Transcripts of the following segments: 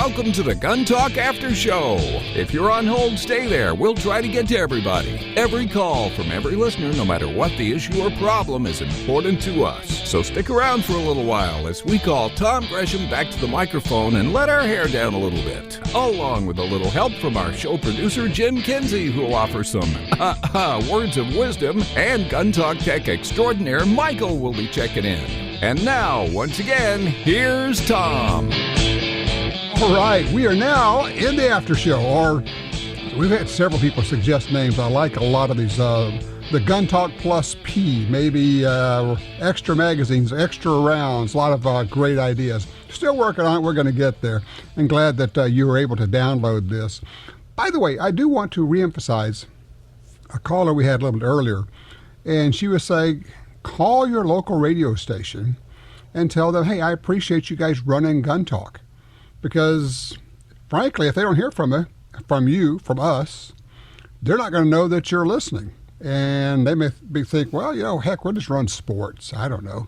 welcome to the Gun Talk After Show. If you're on hold, stay there. We'll try to get to everybody. Every call from every listener, no matter what the issue or problem, is important to us. So stick around for a little while as we call Tom Gresham back to the microphone and let our hair down a little bit, along with a little help from our show producer, Jim Kinsey, who will offer some words of wisdom, and Gun Talk Tech extraordinaire Michael will be checking in. And now, once again, here's Tom. All right, we are now in the after show, or we've had several people suggest names. I like a lot of these. The Gun Talk Plus P, maybe extra magazines, extra rounds, a lot of great ideas. Still working on it. We're going to get there. I'm glad that you were able to download this. By the way, I do want to reemphasize a caller we had a little bit earlier, and she was saying, call your local radio station and tell them, hey, I appreciate you guys running Gun Talk. Because, frankly, if they don't hear from us, they're not going to know that you're listening. And they may think, well, heck, we'll just run sports. I don't know.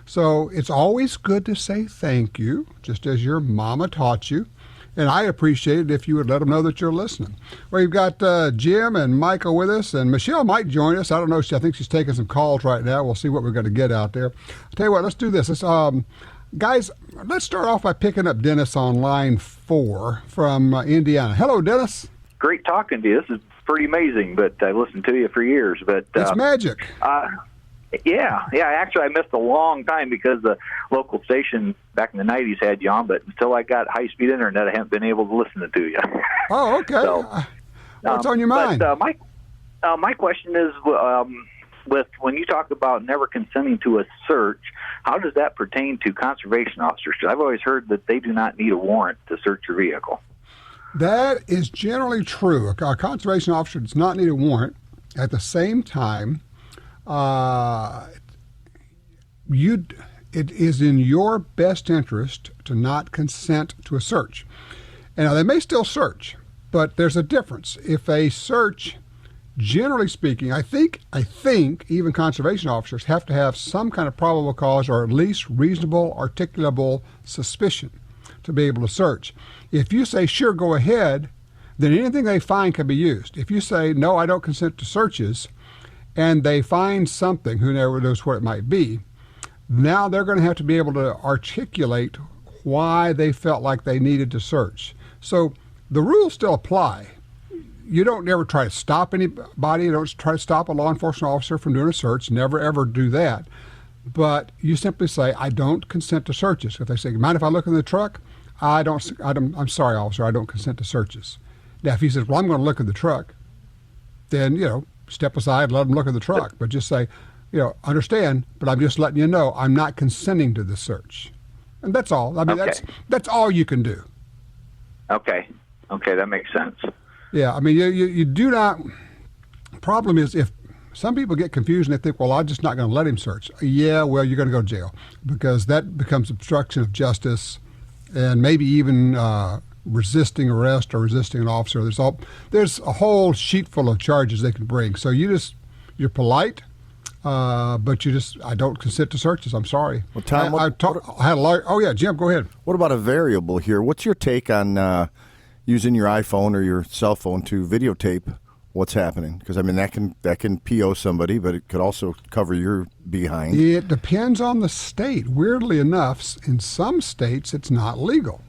So it's always good to say thank you, just as your mama taught you. And I appreciate it if you would let them know that you're listening. Well, you've got Jim and Michael with us, and Michelle might join us. I don't know. I think she's taking some calls right now. We'll see what we're going to get out there. I'll tell you what, let's do this. Guys, let's start off by picking up Dennis on line 4 from Indiana. Hello, Dennis. Great talking to you. This is pretty amazing, but I've listened to you for years. But it's magic. Yeah. Actually, I missed a long time because the local station back in the 90s had you on, but until I got high-speed internet, I haven't been able to listen to you. Oh, okay. So, what's on your mind? But, my question is, with when you talk about never consenting to a search, how does that pertain to conservation officers? I've always heard that they do not need a warrant to search your vehicle. That is generally true. A conservation officer does not need a warrant. At the same time, it is in your best interest to not consent to a search. And now, they may still search, but there's a difference. If a search, generally speaking, I think even conservation officers have to have some kind of probable cause or at least reasonable, articulable suspicion to be able to search. If you say, sure, go ahead, then anything they find can be used. If you say, no, I don't consent to searches, and they find something, who never knows what it might be, now they're going to have to be able to articulate why they felt like they needed to search. So the rules still apply. You don't ever try to stop anybody. You don't try to stop a law enforcement officer from doing a search. Never, ever do that. But you simply say, I don't consent to searches. If they say, mind if I look in the truck? I'm sorry, officer, I don't consent to searches. Now, if he says, well, I'm going to look in the truck, then, step aside, let him look at the truck. But just say, understand, but I'm just letting you know I'm not consenting to the search. And that's all. I mean, okay. That's all you can do. Okay, that makes sense. Yeah, I mean, you do not. Problem is, if some people get confused and they think, well, I'm just not going to let him search. Yeah, well, you're going to go to jail because that becomes obstruction of justice and maybe even resisting arrest or resisting an officer. There's a whole sheet full of charges they can bring. So you're polite, but I don't consent to searches. I'm sorry. Well, Tom, I had a lawyer. Oh yeah, Jim, go ahead. What about a variable here? What's your take on using your iPhone or your cell phone to videotape what's happening? Because I mean that can PO somebody, but it could also cover your behind. It depends on the state. Weirdly enough, in some states it's not legal.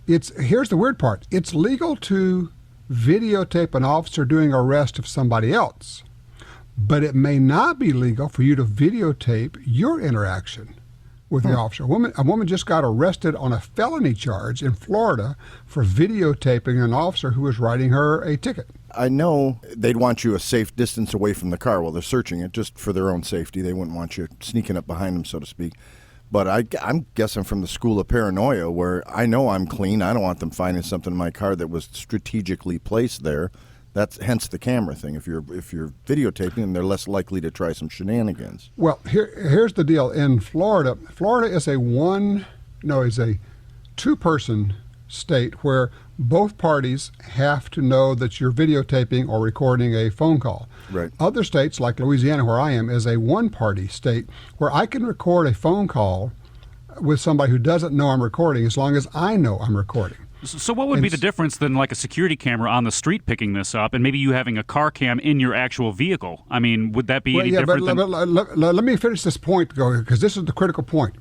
Here's the weird part. It's legal to videotape an officer doing an arrest of somebody else, but it may not be legal for you to videotape your interaction with the officer. A woman just got arrested on a felony charge in Florida for videotaping an officer who was writing her a ticket. I know they'd want you a safe distance away from the car while they're searching it, just for their own safety. They wouldn't want you sneaking up behind them, so to speak. But I'm guessing from the school of paranoia where I know I'm clean. I don't want them finding something in my car that was strategically placed there. That's hence the camera thing. If you're videotaping them, they're less likely to try some shenanigans. Well, here's the deal. In Florida is a two-person state where both parties have to know that you're videotaping or recording a phone call. Right. Other states, like Louisiana, where I am, is a one-party state where I can record a phone call with somebody who doesn't know I'm recording as long as I know I'm recording. So what would be the difference than like a security camera on the street picking this up and maybe you having a car cam in your actual vehicle? I mean, would that be any different than... Let me finish this point, because this is the critical point.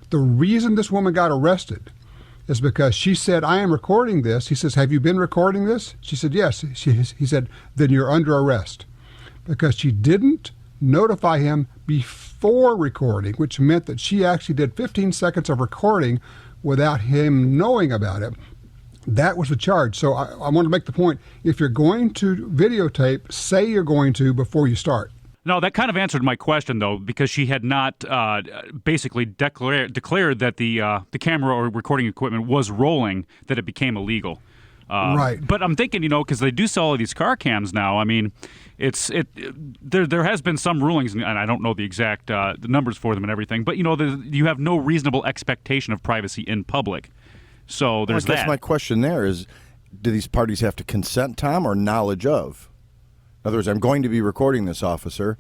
The reason this woman got arrested is because she said, I am recording this. He says, have you been recording this? She said, yes. He said, then you're under arrest. Because she didn't notify him before recording, which meant that she actually did 15 seconds of recording without him knowing about it. That was the charge. So I want to make the point, if you're going to videotape, say you're going to before you start. No, that kind of answered my question, though, because she had not basically declared that the camera or recording equipment was rolling, that it became illegal. Right. But I'm thinking, because they do sell all of these car cams now, I mean, there has been some rulings, and I don't know the exact the numbers for them and everything, but, you have no reasonable expectation of privacy in public. So there's that. I guess my question there is, do these parties have to consent, Tom, or knowledge of? In other words, I'm going to be recording this, officer.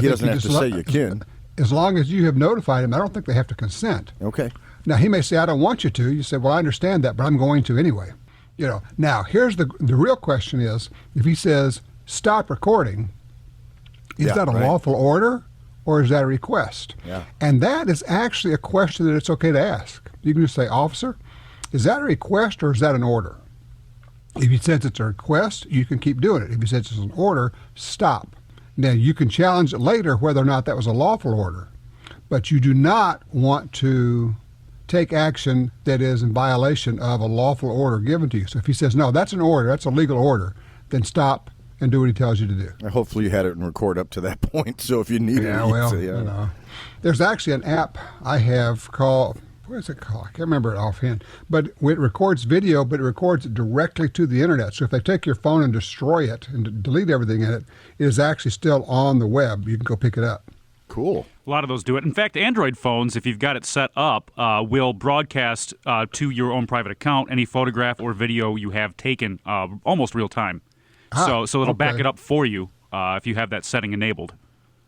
He doesn't have to say you can. As long as you have notified him, I don't think they have to consent. Okay. Now, he may say, I don't want you to. You say, well, I understand that, but I'm going to anyway. Now, here's the real question is, if he says, stop recording, is that a lawful order or is that a request? Yeah. And that is actually a question that it's okay to ask. You can just say, officer, is that a request or is that an order? If he says it's a request, you can keep doing it. If he says it's an order, stop. Now, you can challenge it later whether or not that was a lawful order, but you do not want to take action that is in violation of a lawful order given to you. So if he says, no, that's an order, that's a legal order, then stop and do what he tells you to do. Hopefully you had it in record up to that point, so if you need it. There's actually an app I have called, what is it called? I can't remember it offhand. But it records video, but it records it directly to the internet. So if they take your phone and destroy it and delete everything in it, it is actually still on the web. You can go pick it up. Cool. A lot of those do it. In fact, Android phones, if you've got it set up, will broadcast to your own private account any photograph or video you have taken almost real time. So it'll back it up for you if you have that setting enabled.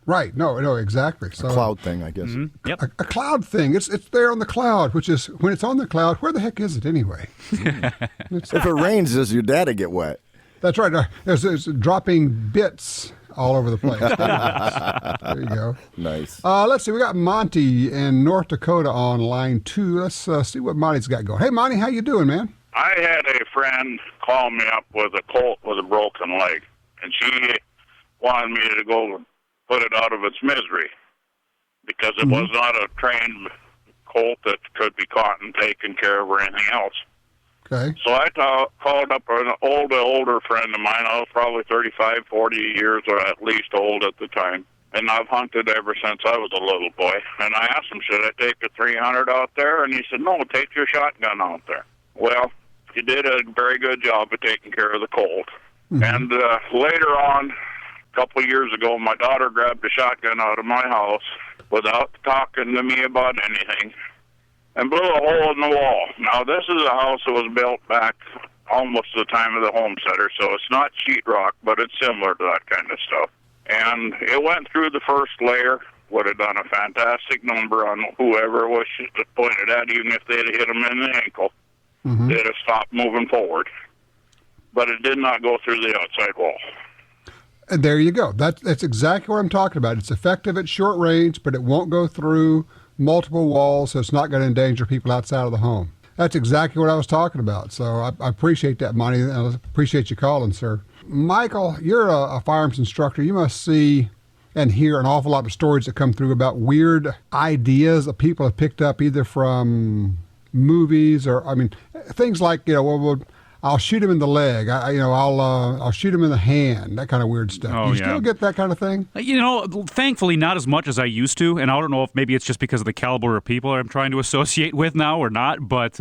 Right. No, exactly. So, a cloud thing, I guess. Mm-hmm. Yep. A cloud thing. It's there on the cloud, which is, when it's on the cloud, where the heck is it anyway? If it rains, does your data get wet? That's right. There's dropping bits all over the place. There you go. Nice. Let's see. We got Monty in North Dakota on line 2. Let's see what Monty's got going. Hey, Monty, how you doing, man? I had a friend call me up with a colt with a broken leg, and she wanted me to go put it out of its misery because it was not a trained colt that could be caught and taken care of or anything else. Okay. So I called up an older friend of mine. I was probably 35, 40 years or at least old at the time. And I've hunted ever since I was a little boy. And I asked him, should I take a 300 out there? And he said, no, take your shotgun out there. Well, he did a very good job of taking care of the colt. Mm-hmm. And later on, a couple of years ago, my daughter grabbed a shotgun out of my house without talking to me about anything and blew a hole in the wall. Now, this is a house that was built back almost the time of the homesteader, so it's not sheetrock, but it's similar to that kind of stuff. And it went through the first layer, would have done a fantastic number on whoever was pointed at, even if they'd hit them in the ankle. Mm-hmm. They'd have stopped moving forward. But it did not go through the outside wall. And there you go. That's exactly what I'm talking about. It's effective at short range, but it won't go through multiple walls, so it's not going to endanger people outside of the home. That's exactly what I was talking about. So I appreciate that, Monty, and I appreciate you calling, sir. Michael, you're a firearms instructor. You must see and hear an awful lot of stories that come through about weird ideas that people have picked up either from movies or, things like, I'll shoot him in the leg. I'll shoot him in the hand. That kind of weird stuff. Oh, Do you still get that kind of thing? Thankfully, not as much as I used to. And I don't know if maybe it's just because of the caliber of people I'm trying to associate with now or not. But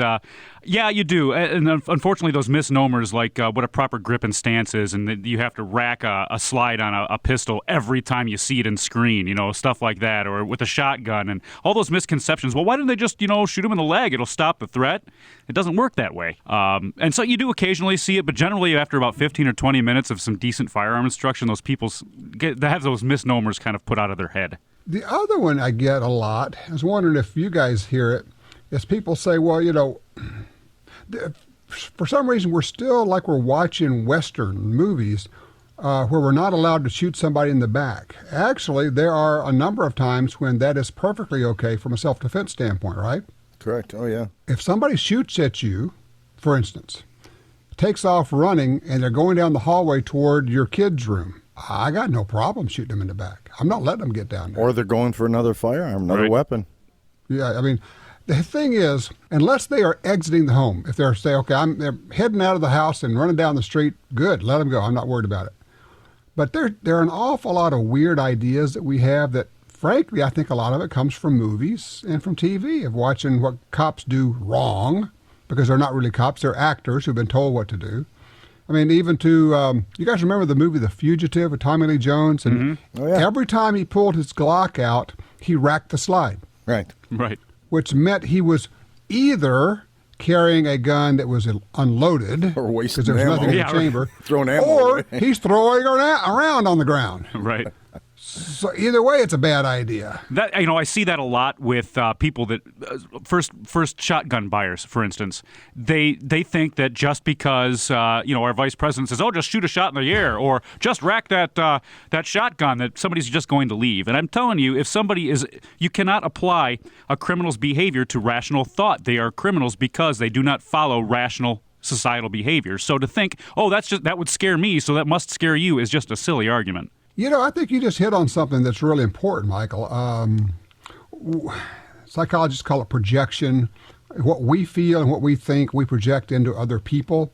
yeah, you do. And unfortunately, those misnomers like what a proper grip and stance is, and that you have to rack a slide on a pistol every time you see it in screen, stuff like that, or with a shotgun, and all those misconceptions. Well, why didn't they just, shoot him in the leg? It'll stop the threat. It doesn't work that way. And so you do occasionally see it, but generally after about 15 or 20 minutes of some decent firearm instruction, those people they have those misnomers kind of put out of their head. The other one I get a lot, I was wondering if you guys hear it, is people say, well, for some reason, we're still like we're watching Western movies where we're not allowed to shoot somebody in the back. Actually, there are a number of times when that is perfectly okay from a self-defense standpoint, right? Correct. Oh, yeah. If somebody shoots at you, for instance, takes off running, and they're going down the hallway toward your kid's room, I got no problem shooting them in the back. I'm not letting them get down there. Or they're going for another firearm, another weapon. Yeah, I mean, the thing is, unless they are exiting the home, if they're saying, okay, they're heading out of the house and running down the street, good, let them go. I'm not worried about it. But there are an awful lot of weird ideas that we have that, frankly, I think a lot of it comes from movies and from TV, of watching what cops do wrong, because they're not really cops, they're actors who've been told what to do. I mean, even to, you guys remember the movie The Fugitive with Tommy Lee Jones? And every time he pulled his Glock out, he racked the slide. Right. Which meant he was either carrying a gun that was unloaded, or wasting because there was ammo. nothing in the chamber, throwing ammo or away. he's throwing around on the ground. Right. So either way, it's a bad idea. That I see that a lot with people that first shotgun buyers, for instance. They think that just because our vice president says, "Oh, just shoot a shot in the air," or just rack that shotgun, that somebody's just going to leave. And I'm telling you, you cannot apply a criminal's behavior to rational thought. They are criminals because they do not follow rational societal behavior. So to think, "Oh, that would scare me, so that must scare you," is just a silly argument. I think you just hit on something that's really important, Michael. Psychologists call it projection. What we feel and what we think, we project into other people.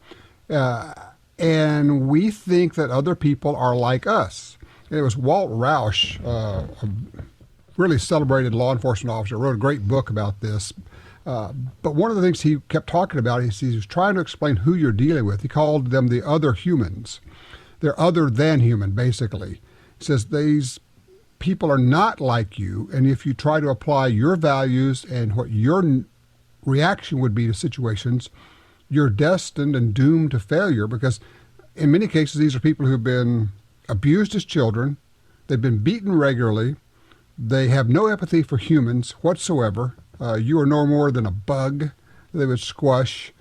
And we think that other people are like us. And it was Walt Roush, a really celebrated law enforcement officer, wrote a great book about this. But one of the things he kept talking about is he was trying to explain who you're dealing with. He called them the other humans. They're other than human, basically. He says these people are not like you, and if you try to apply your values and what your reaction would be to situations, you're destined and doomed to failure, because in many cases these are people who've been abused as children, they've been beaten regularly, they have no empathy for humans whatsoever. You are no more than a bug they would squash.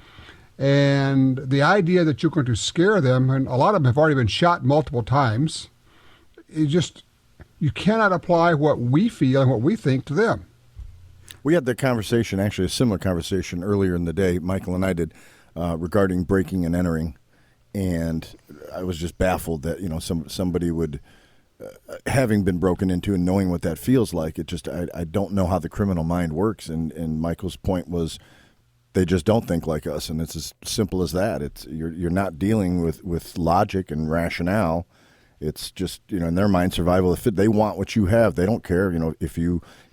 And the idea that you're going to scare them, and a lot of them have already been shot multiple times, you cannot apply what we feel and what we think to them. We had the conversation, actually a similar conversation earlier in the day, Michael and I did, regarding breaking and entering. And I was just baffled that, somebody would, having been broken into and knowing what that feels like, I don't know how the criminal mind works. And Michael's point was, they just don't think like us, and it's as simple as that. You're not dealing with logic and rationale. It's just, in their mind, survival. If they want what you have, they don't care. If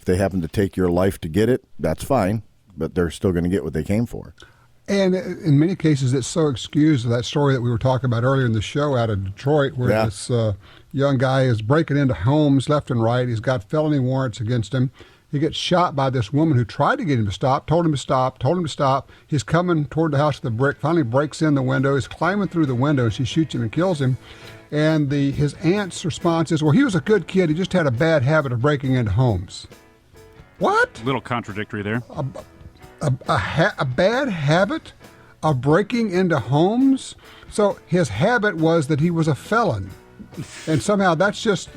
they happen to take your life to get it, that's fine, but they're still going to get what they came for. And in many cases, it's so excused. That story that we were talking about earlier in the show out of Detroit, where this young guy is breaking into homes left and right. He's got felony warrants against him. He gets shot by this woman who tried to get him to stop, told him to stop. He's coming toward the house with a brick, finally breaks in the window. He's climbing through the window, and she shoots him and kills him. And his aunt's response is, well, he was a good kid. He just had a bad habit of breaking into homes. What? A little contradictory there. A bad habit of breaking into homes? So his habit was that he was a felon. And somehow that's just,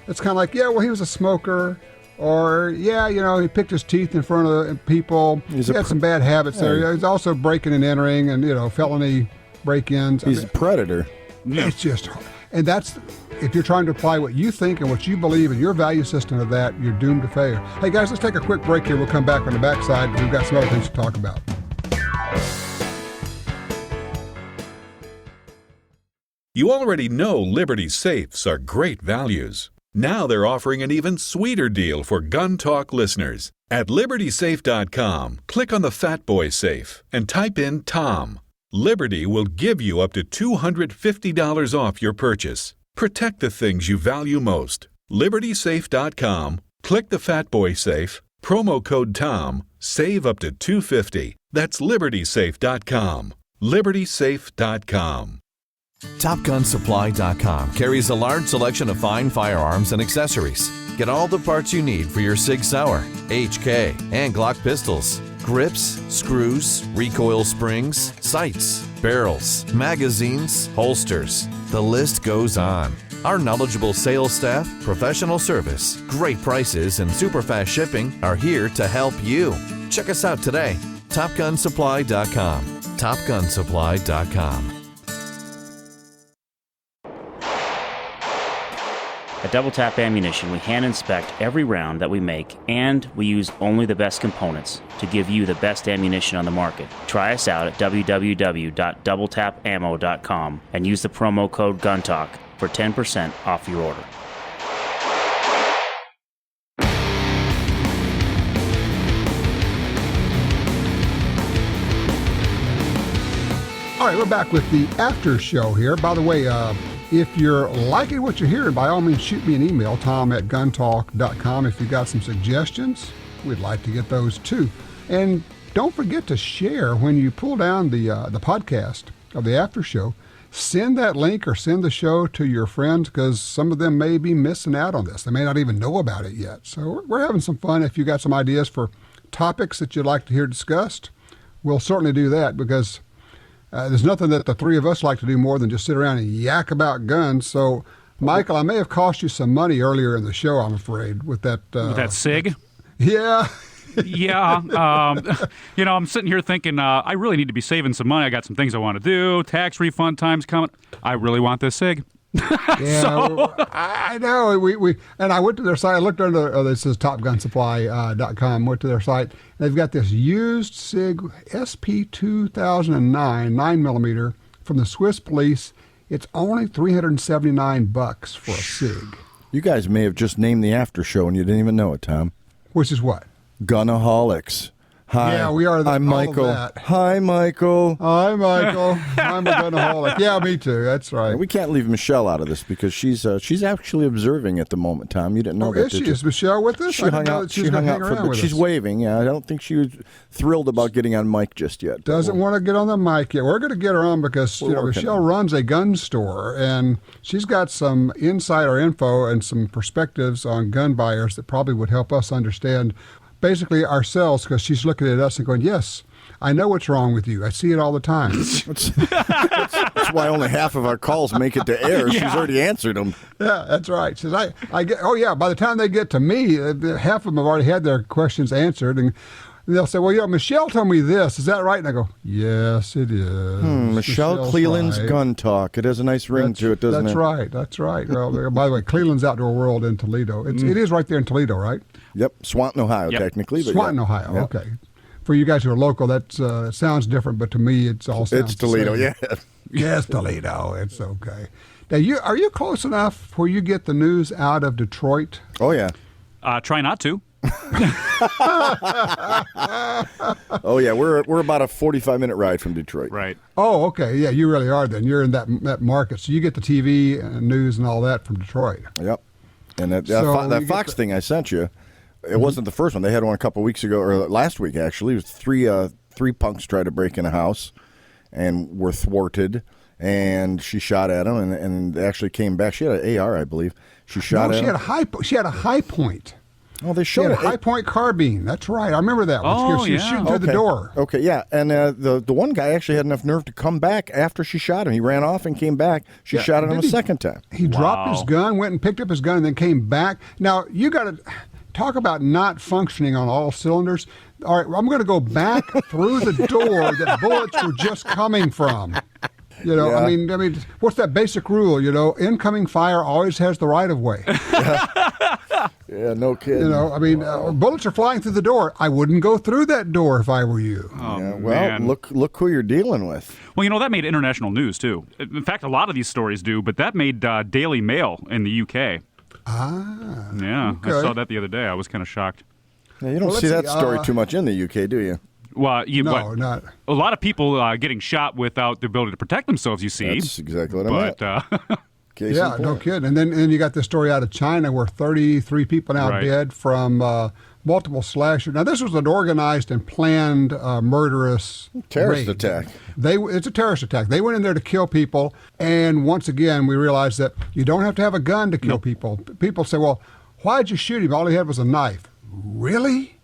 it's kind of like, yeah, well, he was a smoker. Or, he picked his teeth in front of people. He had some bad habits there. He's also breaking and entering and, felony break-ins. He's a predator. Yeah. It's just, and that's, if you're trying to apply what you think and what you believe in your value system of that, you're doomed to failure. Hey, guys, let's take a quick break here. We'll come back on the backside. We've got some other things to talk about. You already know Liberty safes are great values. Now they're offering an even sweeter deal for Gun Talk listeners. At LibertySafe.com, click on the Fat Boy safe and type in Tom. Liberty will give you up to $250 off your purchase. Protect the things you value most. LibertySafe.com, click the Fat Boy safe, promo code Tom, save up to $250. That's LibertySafe.com. LibertySafe.com. TopGunSupply.com carries a large selection of fine firearms and accessories. Get all the parts you need for your Sig Sauer, HK, and Glock pistols. grips, screws, recoil springs, sights, barrels, magazines, holsters. The list goes on. Our knowledgeable sales staff, professional service, great prices, and super fast shipping are here to help you. Check us out today. TopGunSupply.com. TopGunSupply.com. At Double Tap Ammunition, we hand inspect every round that we make, and we use only the best components to give you the best ammunition on the market. Try us out at www.doubletapammo.com and use the promo code GUNTALK for 10% off your order. All right, we're back with the after show here. By the way, if you're liking what you're hearing, by all means, shoot me an email, tom@guntalk.com. If you got some suggestions, we'd like to get those too. And don't forget to share when you pull down the podcast of the after show. Send that link or send the show to your friends, because some of them may be missing out on this. They may not even know about it yet. So we're having some fun. If you got some ideas for topics that you'd like to hear discussed, we'll certainly do that, because there's nothing that the three of us like to do more than just sit around and yak about guns. So, Michael, I may have cost you some money earlier in the show, I'm afraid, with that. With that SIG? Yeah. Yeah. I'm sitting here thinking, I really need to be saving some money. I got some things I want to do. Tax refund time's coming. I really want this SIG. Yeah, So- I know. We and I went to their site. I looked under. This is TopGunSupply.com. Went to their site. They've got this used SIG SP 2009 9mm from the Swiss police. It's only $379 for a SIG. You guys may have just named the after show and you didn't even know it, Tom. Which is what? Gunaholics. Hi. Yeah, we are. I'm all of Michael. that. Hi, Michael. Hi, Michael. I'm a gunaholic. Yeah, me too. That's right. We can't leave Michelle out of this because she's actually observing at the moment, Tom. You didn't know that, Is she? did you? Is Michelle with us? She I didn't hung know out. that she She was hung gonna out hang for, around but with she's us. waving. Yeah, I don't think she was thrilled about getting on mic just yet. Doesn't want to get on the mic yet. We're going to get her on because We're working Michelle on it. runs a gun store, and she's got some insight or info and some perspectives on gun buyers that probably would help us understand basically ourselves, because she's looking at us and going, yes, I know what's wrong with you. I see it all the time. That's why only half of our calls make it to air. She's already answered them. Yeah, that's right. She says, I get, oh yeah, by the time they get to me, half of them have already had their questions answered, and they'll say, well, Michelle told me this. Is that right? And I go, yes, it is. Michelle Michelle's Cleland's right. Gun Talk. It has a nice ring to it, doesn't That's it? right. That's right. Well, by the way, Cleland's Outdoor World in Toledo. It is right there in Toledo, right? Yep, Swanton, Ohio, Yep. technically. But Swanton, yeah. Ohio. Yep. Okay. For you guys who are local, that sounds different, but to me, it's all sounds It's Toledo, the same. yeah. Yes, Toledo. It's okay. Now, are you close enough where you get the news out of Detroit? Oh, yeah. Try not to. Oh, yeah. We're about a 45-minute ride from Detroit. Right. Oh, okay. Yeah, you really are then. You're in that market. So you get the TV and news and all that from Detroit. Yep. And that So you get Fox thing I sent you, it wasn't the first one. They had one a couple weeks ago, or last week, actually. It was three punks tried to break in a house and were thwarted. And she shot at them, and they actually came back. She had an AR, I believe. She shot at she them. She had a high point. Oh, they She showed had a it. high point carbine. That's right. I remember that one. Oh, She was yeah. shooting through the door. Okay, yeah. And the one guy actually had enough nerve to come back after she shot him. He ran off and came back. She Yeah, shot at him did a he? second time. He dropped his gun, went and picked up his gun, and then came back. Now, you got to talk about not functioning on all cylinders. All right, I'm going to go back through the door that bullets were just coming from. You know, Yeah. I mean, what's that basic rule? You know, incoming fire always has the right of way. Yeah, no kidding. You know, I mean, bullets are flying through the door. I wouldn't go through that door if I were you. Oh, Yeah, well, man. look who you're dealing with. Well, that made international news, too. In fact, a lot of these stories do, but that made Daily Mail in the UK. Ah. Yeah, I okay. saw that the other day. I was kind of shocked. Yeah, you don't Well, see let's that see, story too much in the UK, do you? Well, No, not. a lot of people getting shot without the ability to protect themselves, you see. That's exactly what I meant. But Case Yeah, in no point. kidding. And then you got the story out of China where 33 people now Right. dead from multiple slashers. Now, this was an organized and planned murderous Terrorist raid. attack. It's a terrorist attack. They went in there to kill people. And once again, we realized that you don't have to have a gun to kill people. People say, well, why'd you shoot him? All he had was a knife. Really?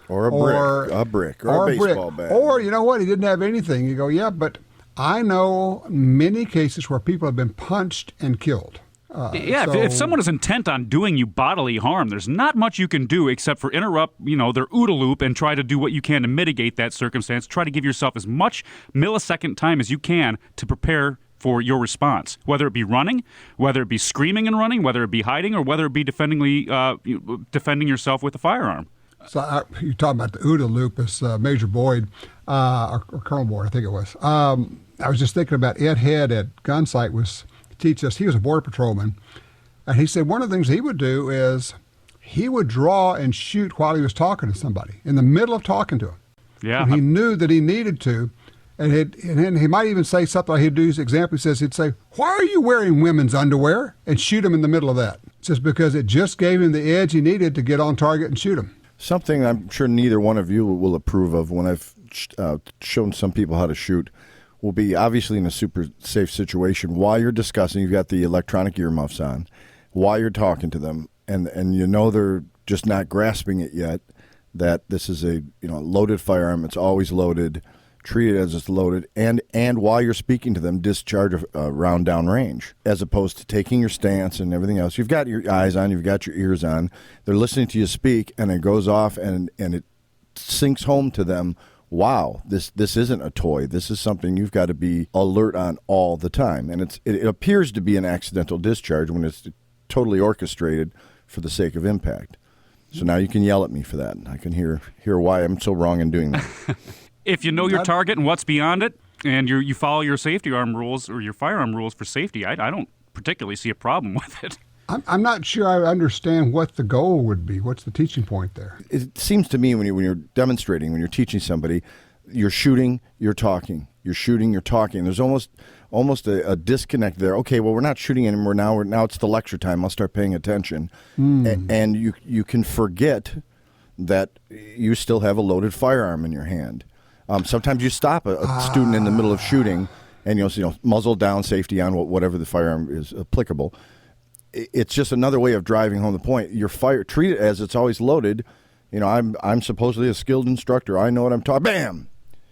Or a brick, or a baseball bat. Or, you know what, he didn't have anything. You go, yeah, but I know many cases where people have been punched and killed. If someone is intent on doing you bodily harm, there's not much you can do except for interrupt, their OODA loop and try to do what you can to mitigate that circumstance. Try to give yourself as much millisecond time as you can to prepare for your response, whether it be running, whether it be screaming and running, whether it be hiding, or whether it be defending yourself with a firearm. So you're talking about the OODA loop, as Major Boyd, or Colonel Boyd, I think it was. I was just thinking about Ed Head at Gunsight was teach us. He was a border patrolman, and he said one of the things he would do is he would draw and shoot while he was talking to somebody in the middle of talking to him. Yeah, and he knew that he needed to, and then he might even say something like he'd do. His example, he says he'd say, "Why are you wearing women's underwear?" and shoot him in the middle of that, just because it just gave him the edge he needed to get on target and shoot him. Something I'm sure neither one of you will approve of when I've shown some people how to shoot will be obviously in a super safe situation while you're discussing. You've got the electronic earmuffs on while you're talking to them, and they're just not grasping it yet, that this is a loaded firearm. It's always loaded. Treat it as it's loaded, and while you're speaking to them, discharge a round down range, as opposed to taking your stance and everything else. You've got your eyes on, you've got your ears on. They're listening to you speak, and it goes off, and it sinks home to them. Wow, this isn't a toy. This is something you've got to be alert on all the time. And it appears to be an accidental discharge when it's totally orchestrated for the sake of impact. So now you can yell at me for that. I can hear why I'm so wrong in doing that. If you know your target and what's beyond it, and you follow your safety arm rules or your firearm rules for safety, I don't particularly see a problem with it. I'm not sure I understand what the goal would be. What's the teaching point there? It seems to me when you're demonstrating, when you're teaching somebody, you're shooting, you're talking. You're shooting, you're talking. There's almost a disconnect there. Okay, well, we're not shooting anymore now. Now it's the lecture time. I'll start paying attention. And you can forget that you still have a loaded firearm in your hand. Sometimes you stop a student in the middle of shooting, and muzzle down, safety on, whatever the firearm is applicable. It's just another way of driving home the point. Treat it as it's always loaded. I'm supposedly a skilled instructor. I know what I'm talking. Bam.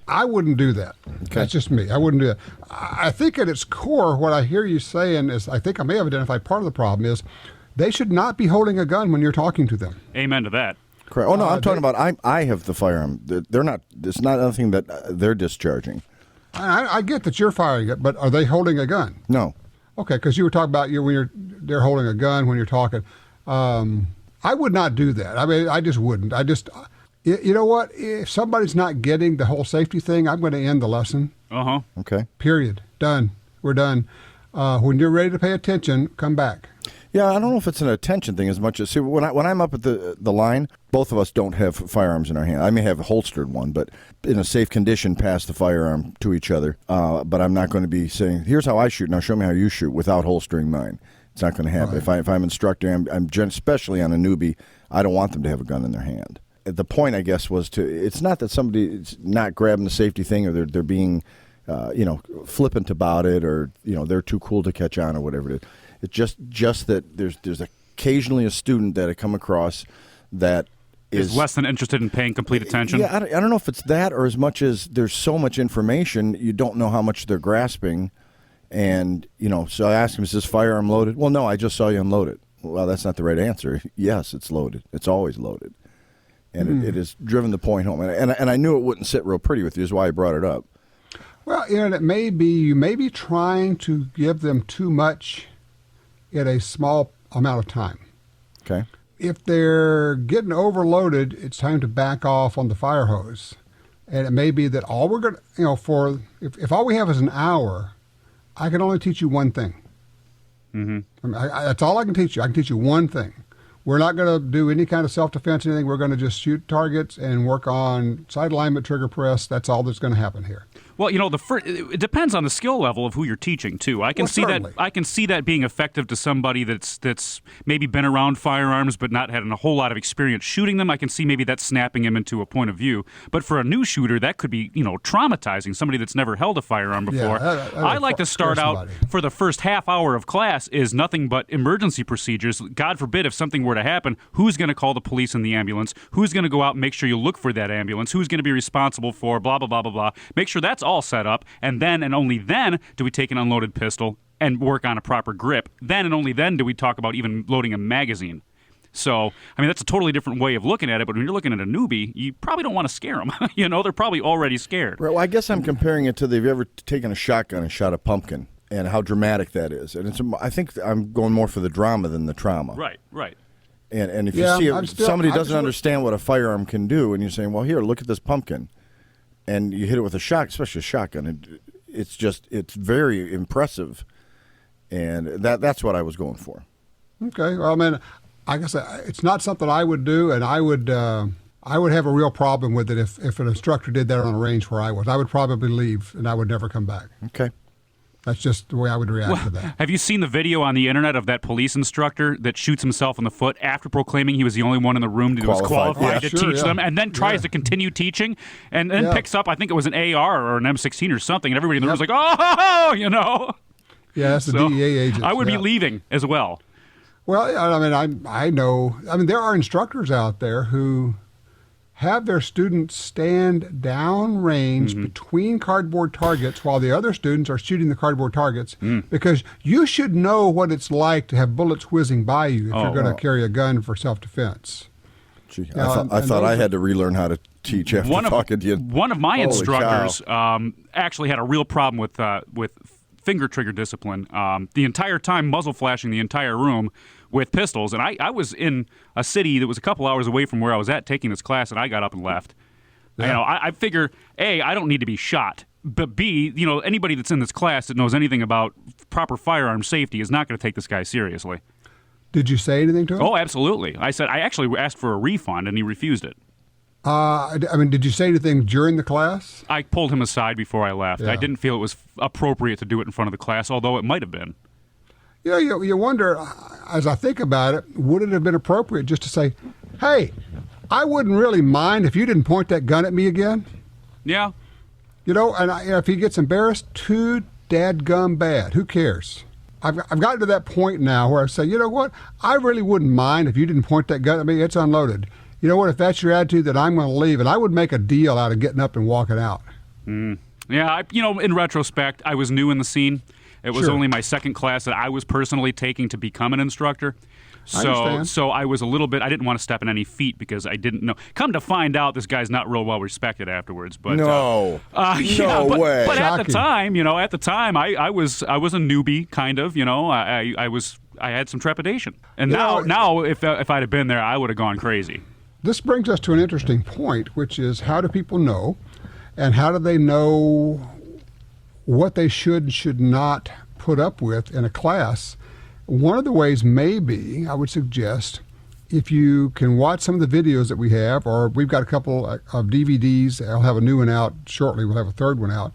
I wouldn't do that. Okay. That's just me. I wouldn't do that. I think at its core, what I hear you saying is, I think I may have identified part of the problem is, they should not be holding a gun when you're talking to them. Amen to that. Correct. Oh no, I'm talking about I have the firearm. They're not. It's not anything that they're discharging. I get that you're firing it, but are they holding a gun? No. Okay, because you were talking about they're holding a gun when you're talking. I would not do that. I mean, I just wouldn't. You know what? If somebody's not getting the whole safety thing, I'm going to end the lesson. Okay. Period. Done. We're done. When you're ready to pay attention, come back. Yeah, I don't know if it's an attention thing as much as when I'm up at the line, both of us don't have firearms in our hand. I may have a holstered one, but in a safe condition, pass the firearm to each other. But I'm not going to be saying, "Here's how I shoot. Now show me how you shoot," without holstering mine. It's not going to happen. Right. If I'm instructing, especially on a newbie, I don't want them to have a gun in their hand. The point, I guess, was it's not that somebody's not grabbing the safety thing, or they're being, flippant about it, or they're too cool to catch on, or whatever it is. It's just that there's occasionally a student that I come across that is less than interested in paying complete attention. Yeah, I don't know if it's that, or as much as there's so much information, you don't know how much they're grasping. And, so I asked him, is this firearm loaded? Well, no, I just saw you unload it. Well, that's not the right answer. Yes, it's loaded. It's always loaded. And it has driven the point home. And I knew it wouldn't sit real pretty with you, is why I brought it up. Well, it may be, you may be trying to give them too much in a small amount of time. Okay. If they're getting overloaded, it's time to back off on the fire hose. And it may be that all we're going to, if all we have is an hour, I can only teach you one thing. Mm-hmm. I mean, that's all I can teach you. I can teach you one thing. We're not going to do any kind of self-defense or anything. We're going to just shoot targets and work on side alignment, trigger press. That's all that's going to happen here. Well, it depends on the skill level of who you're teaching too. I can see certainly. that. I can see that being effective to somebody that's maybe been around firearms but not had a whole lot of experience shooting them. I can see maybe that snapping him into a point of view. But for a new shooter, that could be traumatizing. Somebody that's never held a firearm before. I like to start out for the first half hour of class is nothing but emergency procedures. God forbid if something were to happen, who's going to call the police and the ambulance? Who's going to go out and make sure you look for that ambulance? Who's going to be responsible for blah blah blah blah blah? Make sure that's all set up, and then and only then do we take an unloaded pistol and work on a proper grip. Then and only then do we talk about even loading a magazine. So, that's a totally different way of looking at it, but when you're looking at a newbie, you probably don't want to scare them. They're probably already scared. Right, well, I guess I'm comparing it to have you ever taken a shotgun and shot a pumpkin and how dramatic that is. And I think I'm going more for the drama than the trauma. Right. And if you see somebody doesn't understand what a firearm can do, and you're saying, well, here, look at this pumpkin, and you hit it with especially a shotgun, it's very impressive, and that's what I was going for. Okay, well, like I said, it's not something I would do, and I would have a real problem with it if an instructor did that on a range where I was. I would probably leave, and I would never come back. Okay. That's just the way I would react to that. Have you seen the video on the internet of that police instructor that shoots himself in the foot after proclaiming he was the only one in the room that was qualified to teach them, and then tries to continue teaching, and then picks up, I think it was an AR or an M16 or something, and everybody in the room was like, oh, Yeah, that's the DEA agent. I would be leaving as well. Well, I know. There are instructors out there who have their students stand downrange between cardboard targets while the other students are shooting the cardboard targets because you should know what it's like to have bullets whizzing by you if you're going to carry a gun for self-defense. Gee, I thought I had to relearn how to teach after talking to you. One of my instructors actually had a real problem with finger trigger discipline. The entire time muzzle flashing the entire room with pistols, and I was in a city that was a couple hours away from where I was at taking this class, and I got up and left. Yeah. I figure, A, I don't need to be shot, but B, anybody that's in this class that knows anything about proper firearm safety is not going to take this guy seriously. Did you say anything to him? Oh, absolutely. I actually asked for a refund, and he refused it. Did you say anything during the class? I pulled him aside before I left. Yeah. I didn't feel it was appropriate to do it in front of the class, although it might have been. You wonder, as I think about it, would it have been appropriate just to say, hey, I wouldn't really mind if you didn't point that gun at me again? Yeah. And if he gets embarrassed, too dadgum bad. Who cares? I've gotten to that point now where I say, you know what? I really wouldn't mind if you didn't point that gun at me. It's unloaded. You know what? If that's your attitude, then I'm going to leave. And I would make a deal out of getting up and walking out. Yeah, in retrospect, I was new in the scene. It was only my second class that I was personally taking to become an instructor. So I was a little bit, I didn't want to step in any feet because I didn't know. Come to find out, this guy's not real well respected afterwards. But no way. But at the time, I was a newbie, kind of. I had some trepidation. And now, if I'd have been there, I would have gone crazy. This brings us to an interesting point, which is how do people know, and how do they know what they should and should not put up with in a class? One of the ways may be, I would suggest, if you can watch some of the videos that we have, or we've got a couple of DVDs, I'll have a new one out shortly, we'll have a third one out,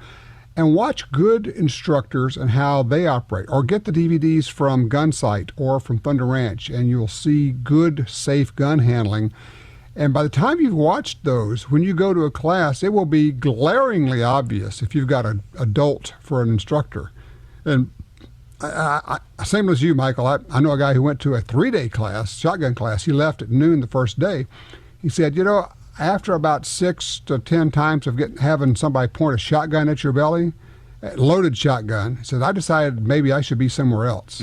and watch good instructors and how they operate, or get the DVDs from Gunsight or from Thunder Ranch, and you'll see good, safe gun handling. And by the time you've watched those, when you go to a class, it will be glaringly obvious if you've got an adult for an instructor. And same as you, Michael, I know a guy who went to a 3-day class, shotgun class. He left at noon the first day. He said, after about 6 to 10 times of having somebody point a shotgun at your belly, a loaded shotgun, he said, I decided maybe I should be somewhere else.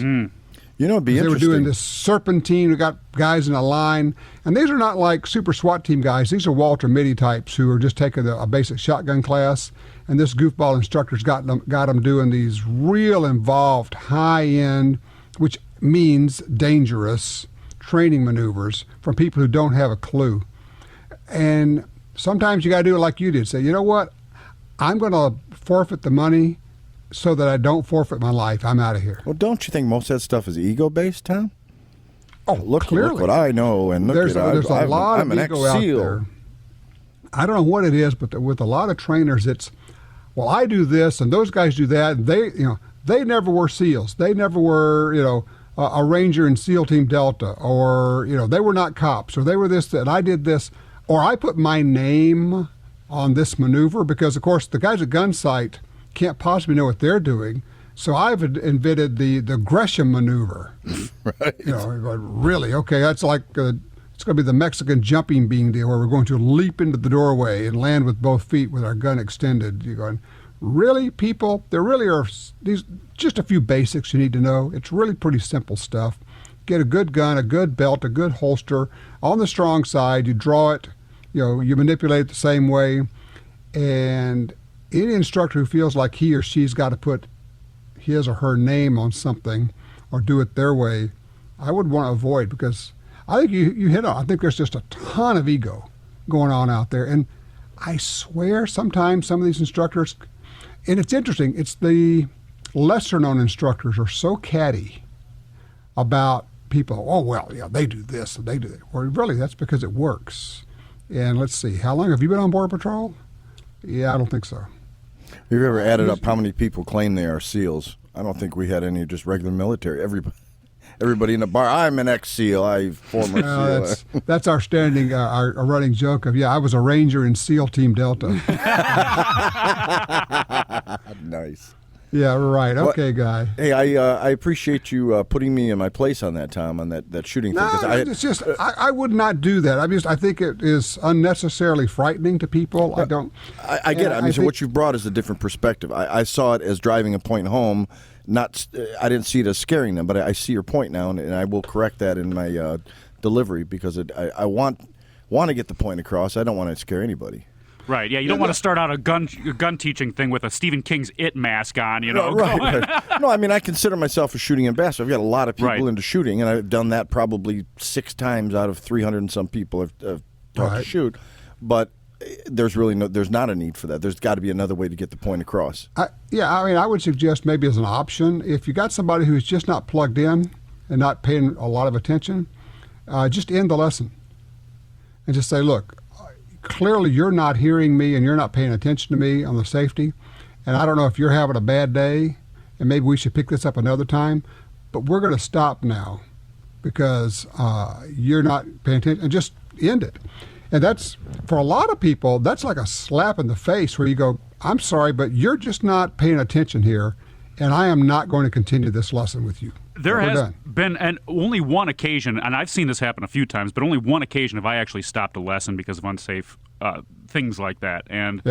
It'd be interesting. They were doing this serpentine. We got guys in a line. And these are not like super SWAT team guys. These are Walter Mitty types who are just taking a basic shotgun class. And this goofball instructor's got them doing these real involved, high-end, which means dangerous training maneuvers from people who don't have a clue. And sometimes you got to do it like you did. Say, you know what? I'm going to forfeit the money so that I don't forfeit my life. I'm out of here. Well, don't you think most of that stuff is ego-based, Tom? Oh, look what clearly. I know, and there's a lot of ego out there. I don't know what it is, but with a lot of trainers, it's, well, I do this and those guys do that. And they never were SEALs. They never were, a Ranger in SEAL Team Delta, or, they were not cops, or they were this, and I did this, or I put my name on this maneuver because, of course, the guys at Gunsight can't possibly know what they're doing. So I've invented the Gresham maneuver. Right. Really? Okay, that's like it's going to be the Mexican jumping bean deal where we're going to leap into the doorway and land with both feet with our gun extended. You're going, really, people? There really are these just a few basics you need to know. It's really pretty simple stuff. Get a good gun, a good belt, a good holster. On the strong side, you draw it. You manipulate it the same way. And any instructor who feels like he or she's got to put his or her name on something or do it their way, I would want to avoid, because I think you hit on. I think there's just a ton of ego going on out there. And I swear sometimes some of these instructors, and it's interesting, it's the lesser known instructors are so catty about people. Oh, well, yeah, they do this and they do that. Well, really, that's because it works. And let's see, how long have you been on Border Patrol? Yeah, I don't think so. Have you ever added up how many people claim they are SEALs? I don't think we had any just regular military. Everybody in the bar, I'm an ex-SEAL, I'm former SEAL. That's our standing, our running joke of, I was a Ranger in SEAL Team Delta. Nice. Yeah, right. Okay, Guy. Hey, I appreciate you putting me in my place on that, Tom, on that shooting thing. It's just I would not do that. I think it is unnecessarily frightening to people. I get it. So what you've brought is a different perspective. I saw it as driving a point home. I didn't see it as scaring them, but I see your point now, and I will correct that in my delivery, because I want to get the point across. I don't want to scare anybody. Right, yeah, you don't want to start out a gun teaching thing with a Stephen King's It mask on, Right. No, I consider myself a shooting ambassador. I've got a lot of people into shooting, and I've done that probably 6 times out of 300 and some people I've taught to shoot. But there's not a need for that. There's got to be another way to get the point across. I would suggest maybe as an option, if you got somebody who's just not plugged in and not paying a lot of attention, just end the lesson and just say, look, clearly you're not hearing me and you're not paying attention to me on the safety, and I don't know if you're having a bad day and maybe we should pick this up another time, but we're going to stop now because you're not paying attention, and just end it. And that's, for a lot of people, that's like a slap in the face where you go, I'm sorry, but you're just not paying attention here, and I am not going to continue this lesson with you. There has been only one occasion, and I've seen this happen a few times, but only one occasion have I actually stopped a lesson because of unsafe things like that. And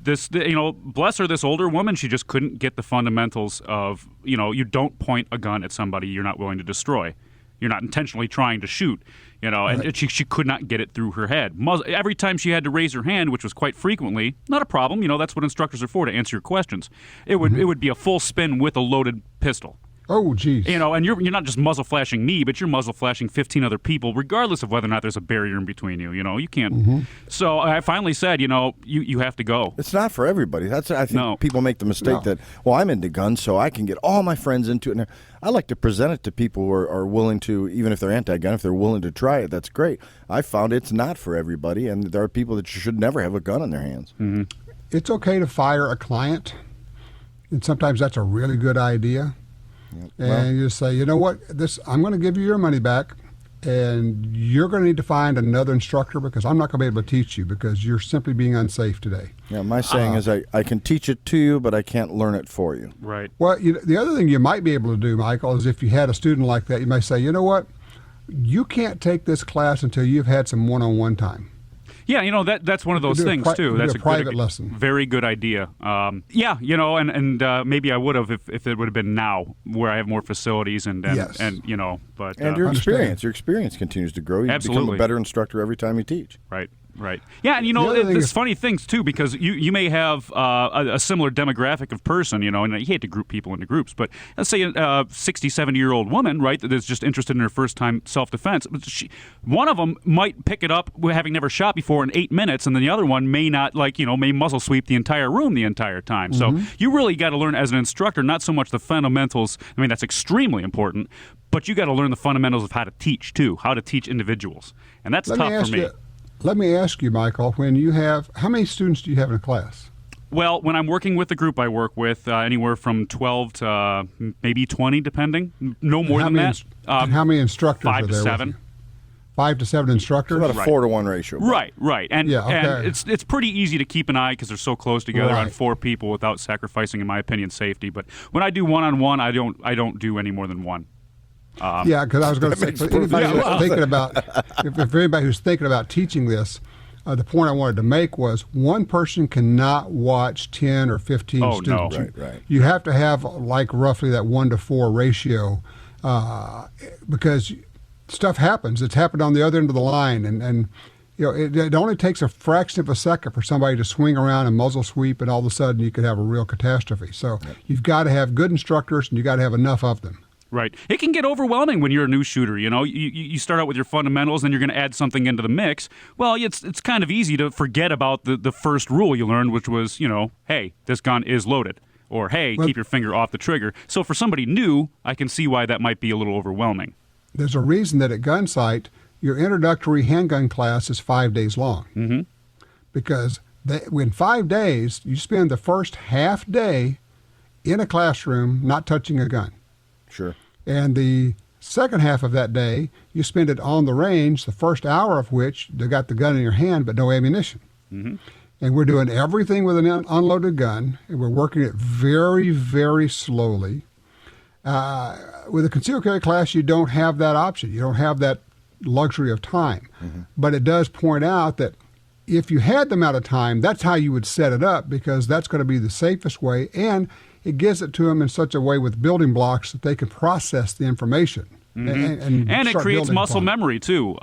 this, bless her, this older woman, she just couldn't get the fundamentals of, you don't point a gun at somebody you're not willing to destroy. You're not intentionally trying to shoot, and she could not get it through her head. Every time she had to raise her hand, which was quite frequently, not a problem. That's what instructors are for, to answer your questions. It would be a full spin with a loaded pistol. Oh, geez. And you're not just muzzle flashing me, but you're muzzle flashing 15 other people, regardless of whether or not there's a barrier in between you. You can't. So I finally said, you have to go. It's not for everybody. I think people make the mistake that, I'm into guns, so I can get all my friends into it. And I like to present it to people who are willing to, even if they're anti-gun, if they're willing to try it, that's great. I found it's not for everybody, and there are people that should never have a gun in their hands. Mm-hmm. It's okay to fire a client, and sometimes that's a really good idea. And you say, you know what, I'm going to give you your money back, and you're going to need to find another instructor because I'm not going to be able to teach you because you're simply being unsafe today. Yeah, my saying is I can teach it to you, but I can't learn it for you. Right. Well, the other thing you might be able to do, Michael, is if you had a student like that, you might say, you know what, you can't take this class until you've had some one-on-one time. Yeah, that's one of those things too. That's a private lesson. Very good idea. And maybe I would have if it would have been now, where I have more facilities and but your experience continues to grow. You Absolutely. become a better instructor every time you teach. Right. Yeah, and there's funny things too, because you may have a similar demographic of person, and you hate to group people into groups, but let's say a 60, 70-year-old woman, right, that is just interested in her first time self-defense. One of them might pick it up having never shot before in 8 minutes, and then the other one may not, may muzzle sweep the entire room the entire time. So you really got to learn as an instructor, not so much the fundamentals. I mean, that's extremely important, but you got to learn the fundamentals of how to teach too, how to teach individuals, and that's tough for me. Let me ask you, Michael, how many students do you have in a class? Well, when I'm working with the group I work with, anywhere from 12 to maybe 20, depending. No more than that. How many instructors 5 are to there 7. with you? 5 to 7 instructors? About a 4-to-1 ratio. Right. And, Yeah, okay. and it's pretty easy to keep an eye because they're so close together on Right. 4 people without sacrificing, in my opinion, safety. But when I do one-on-one, I don't do any more than one. Yeah, because I was going to say, for anybody who's thinking about, if anybody who's thinking about teaching this, the point I wanted to make was one person cannot watch 10 or 15 students. No. Right. You have to have like roughly that 1-to-4 ratio because stuff happens. It's happened on the other end of the line, and you know it only takes a fraction of a second for somebody to swing around and muzzle sweep, and all of a sudden you could have a real catastrophe. So you've got to have good instructors, and you've got to have enough of them. Right. It can get overwhelming when you're a new shooter. You know, you start out with your fundamentals, then you're going to add something into the mix. Well, it's kind of easy to forget about the first rule you learned, which was, you know, hey, this gun is loaded. Or, hey, keep your finger off the trigger. So for somebody new, I can see why that might be a little overwhelming. There's a reason that at Gunsight, your introductory handgun class is 5 days long. Mm-hmm. Because in 5 days, you spend the first half day in a classroom not touching a gun. Sure. And the second half of that day, you spend it on the range, the first hour of which they got the gun in your hand but no ammunition. Mm-hmm. And we're doing everything with an unloaded gun, and we're working it very, very slowly. With a concealed carry class, you don't have that option. You don't have that luxury of time. Mm-hmm. But it does point out that if you had the amount of time, that's how you would set it up, because that's going to be the safest way, and it gives it to them in such a way with building blocks that they can process the information. Mm-hmm. And it creates muscle memory, too.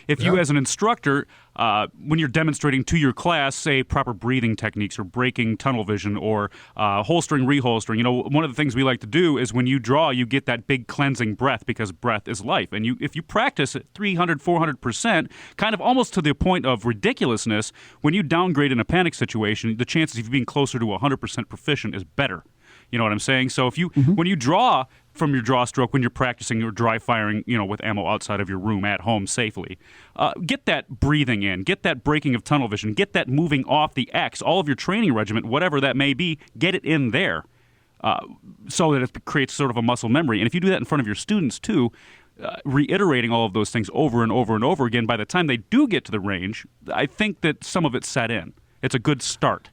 If you, as an instructor, when you're demonstrating to your class, say, proper breathing techniques or breaking tunnel vision or holstering, reholstering, you know, one of the things we like to do is when you draw, you get that big cleansing breath, because breath is life. And if you practice at 300, 400%, kind of almost to the point of ridiculousness, when you downgrade in a panic situation, the chances of you being closer to 100% proficient is better. You know what I'm saying? So if you, when you draw from your draw stroke, when you're practicing your dry firing, you know, with ammo outside of your room at home safely, get that breathing in, get that breaking of tunnel vision, get that moving off the X, all of your training regiment, whatever that may be, get it in there so that it creates sort of a muscle memory. And if you do that in front of your students too, reiterating all of those things over and over and over again, by the time they do get to the range, I think that some of it's set in. It's a good start.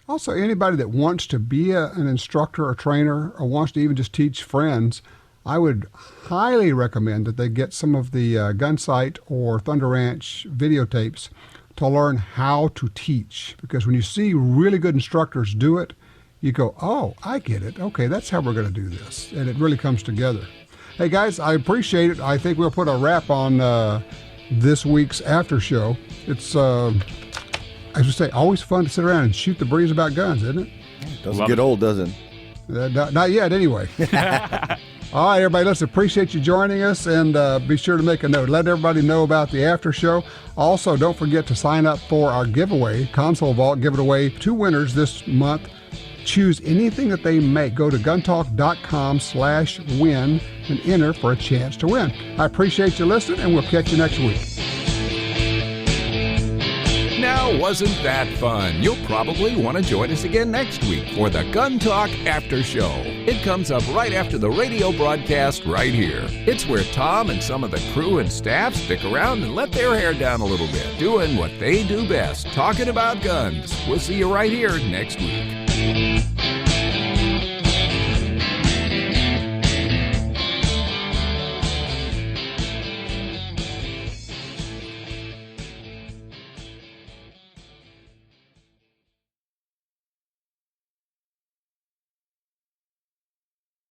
Also, anybody that wants to be an instructor or trainer or wants to even just teach friends, I would highly recommend that they get some of the Gunsight or Thunder Ranch videotapes to learn how to teach. Because when you see really good instructors do it, you go, oh, I get it. Okay, that's how we're going to do this. And it really comes together. Hey, guys, I appreciate it. I think we'll put a wrap on this week's after show. It's... I should say, always fun to sit around and shoot the breeze about guns, isn't it? Doesn't get old, does it? Not yet, anyway. All right, everybody, let's appreciate you joining us, and be sure to make a note. Let everybody know about the after show. Also, don't forget to sign up for our giveaway, Console Vault, give it away 2 winners this month. Choose anything that they make. Go to guntalk.com/win and enter for a chance to win. I appreciate you listening, and we'll catch you next week. Now, wasn't that fun? You'll probably want to join us again next week for the Gun Talk After Show. It comes up right after the radio broadcast right here. It's where Tom and some of the crew and staff stick around and let their hair down a little bit, doing what they do best, talking about guns. We'll see you right here next week.